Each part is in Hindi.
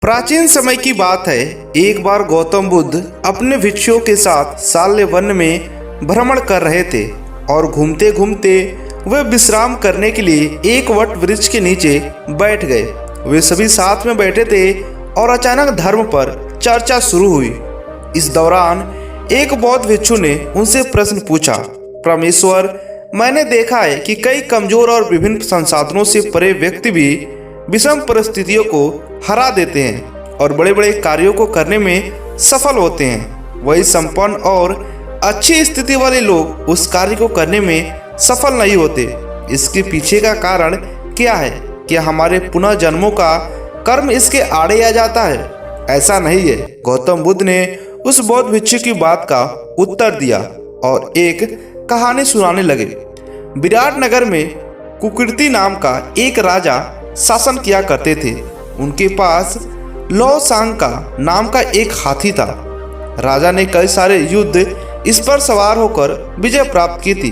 प्राचीन समय की बात है। एक बार गौतम बुद्ध अपने भिक्षुओं के साथ शाल्य वन में भ्रमण कर रहे थे और घूमते घूमते वे विश्राम करने के लिए एक वट वृक्ष के नीचे बैठ गए। वे सभी साथ में बैठे थे और अचानक धर्म पर चर्चा शुरू हुई। इस दौरान एक बौद्ध भिक्षु ने उनसे प्रश्न पूछा, परमेश्वर, मैंने देखा है कि कई कमजोर और विभिन्न संसाधनों से परे व्यक्ति भी विषम परिस्थितियों को हरा देते हैं और बड़े बड़े कार्यों को करने में सफल होते हैं। वही संपन्न और अच्छी स्थिति वाले लोग उस कार्य को करने में सफल नहीं होते। इसके पीछे का कारण क्या है? क्या हमारे पुनः जन्मों का कर्म इसके आड़े आ जाता है? ऐसा नहीं है। गौतम बुद्ध ने उस बौद्ध भिक्षु की बात का उत्तर दिया और एक कहानी सुनाने लगे। विराट नगर में कुकीर्ति नाम का एक राजा शासन किया करते थे। उनके पास लौसांग का नाम का एक हाथी था। राजा ने कई सारे युद्ध इस पर सवार होकर विजय प्राप्त की थी।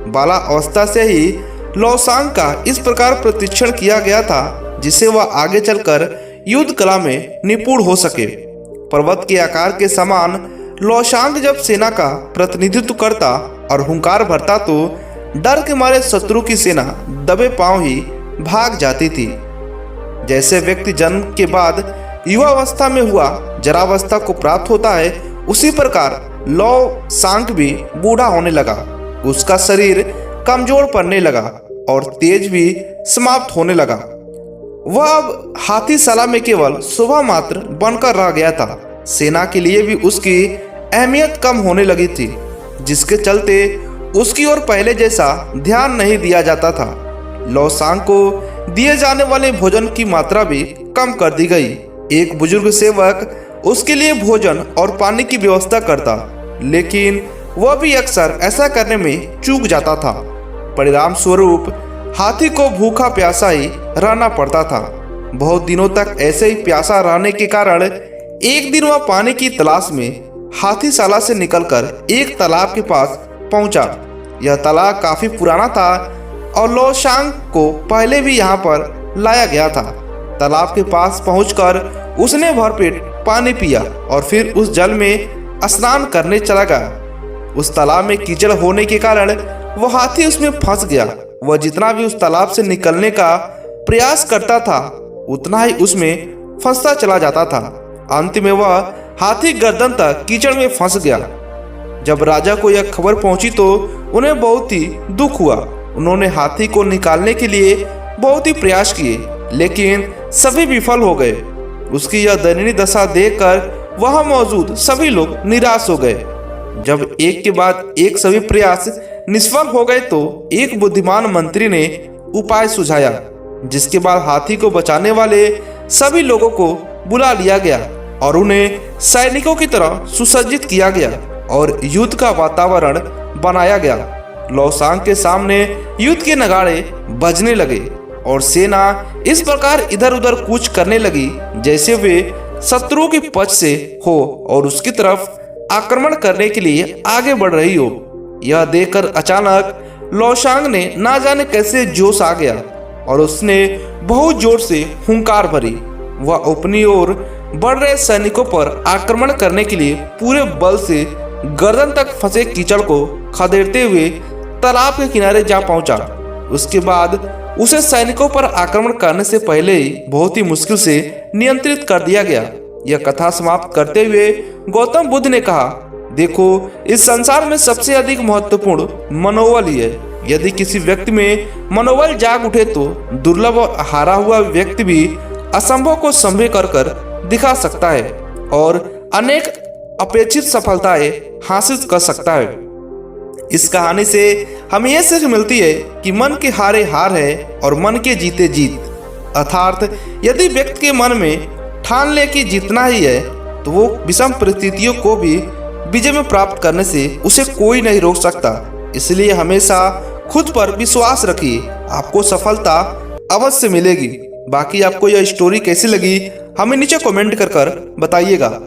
बाला अवस्था से ही लौसांग का इस प्रकार प्रशिक्षण किया गया था जिससे वह आगे चलकर युद्ध कला में निपुण हो सके। पर्वत के आकार के समान लौसांग जब सेना का प्रतिनिधित्व करता और हुंकार भरता तो डर के मारे शत्रु की सेना दबे पांव ही भाग जाती थी। जैसे व्यक्ति जन्म के बाद युवावस्था में हुआ जरावस्था को प्राप्त होता है, उसी प्रकार लौसांग भी बूढ़ा होने लगा। उसका शरीर कमजोर पड़ने लगा और तेज भी समाप्त होने लगा। वह अब हाथीशाला में केवल शोभा मात्र बनकर रह गया था। सेना के लिए भी उसकी अहमियत कम होने लगी थी, जिसके चलते उसकी ओर पहले जैसा ध्यान नहीं दिया जाता था। लौसांग को दिए जाने वाले भोजन की मात्रा भी कम कर दी गई। एक बुजुर्ग सेवक उसके लिए भोजन और पानी की व्यवस्था करता, लेकिन वह भी अक्सर ऐसा करने में चूक जाता था। परिणाम स्वरूप हाथी को भूखा प्यासा ही रहना पड़ता था। बहुत दिनों तक ऐसे ही प्यासा रहने के कारण एक दिन वह पानी की तलाश में हाथीशाला से निकलकर एक तालाब के पास पहुंचा। यह तालाब काफी पुराना था और लौसांग को पहले भी यहाँ पर लाया गया था। तालाब के पास पहुंचकर उसने भरपेट पानी पिया और फिर उस जल में स्नान करने चला गया। उस तालाब में कीचड़ होने के कारण वह हाथी उसमें फंस गया। वह जितना भी उस तालाब से निकलने का प्रयास करता था, उतना ही उसमें फंसता चला जाता था। अंत में वह हाथी गर्दन तक कीचड़ में फंस गया। जब राजा को यह खबर पहुंची तो उन्हें बहुत ही दुख हुआ। उन्होंने हाथी को निकालने के लिए बहुत ही प्रयास किए, लेकिन सभी विफल हो गए। उसकी यह दयनीय दशा देखकर वहां मौजूद सभी लोग निराश हो गए। जब एक के बाद एक सभी प्रयास निष्फल हो गए तो एक बुद्धिमान मंत्री ने उपाय सुझाया, जिसके बाद हाथी को बचाने वाले सभी लोगों को बुला लिया गया और उन्हें सैनिकों की तरह सुसज्जित किया गया और युद्ध का वातावरण बनाया गया। लौसांग के सामने युद्ध के नगाड़े बजने लगे और सेना इस प्रकार इधर उधर कूच करने लगी जैसे वे शत्रुओं के पक्ष से हो और उसकी तरफ आक्रमण करने के लिए आगे बढ़ रही हो। यह देखकर अचानक लौसांग ने ना जाने कैसे जोश आ गया और उसने बहुत जोर से हुंकार भरी। वह अपनी ओर बढ़ रहे सैनिकों पर आक्रमण करने के लिए पूरे बल से गर्दन तक फंसे कीचड़ को खदेड़ते हुए तालाब के किनारे जा पहुंचा। उसके बाद उसे सैनिकों पर आक्रमण करने से पहले ही बहुत ही मुश्किल से नियंत्रित कर दिया गया। यह कथा समाप्त करते हुए गौतम बुद्ध ने कहा, देखो, इस संसार में सबसे अधिक महत्वपूर्ण मनोबल ही है। यदि किसी व्यक्ति में मनोबल जाग उठे तो दुर्लभ हारा हुआ व्यक्ति भी असंभव को संभव कर दिखा सकता है और अनेक अपेक्षित सफलताएं हासिल कर सकता है। इस कहानी से हमें यह सीख मिलती है कि मन के हारे हार है और मन के जीते जीत। अर्थात यदि व्यक्ति के मन में ठान ले कि जीतना ही है तो वो विषम परिस्थितियों को भी विजय में प्राप्त करने से उसे कोई नहीं रोक सकता। इसलिए हमेशा खुद पर विश्वास रखिए, आपको सफलता अवश्य मिलेगी। बाकी आपको यह स्टोरी कैसी लगी हमें नीचे कमेंट कर बताइएगा।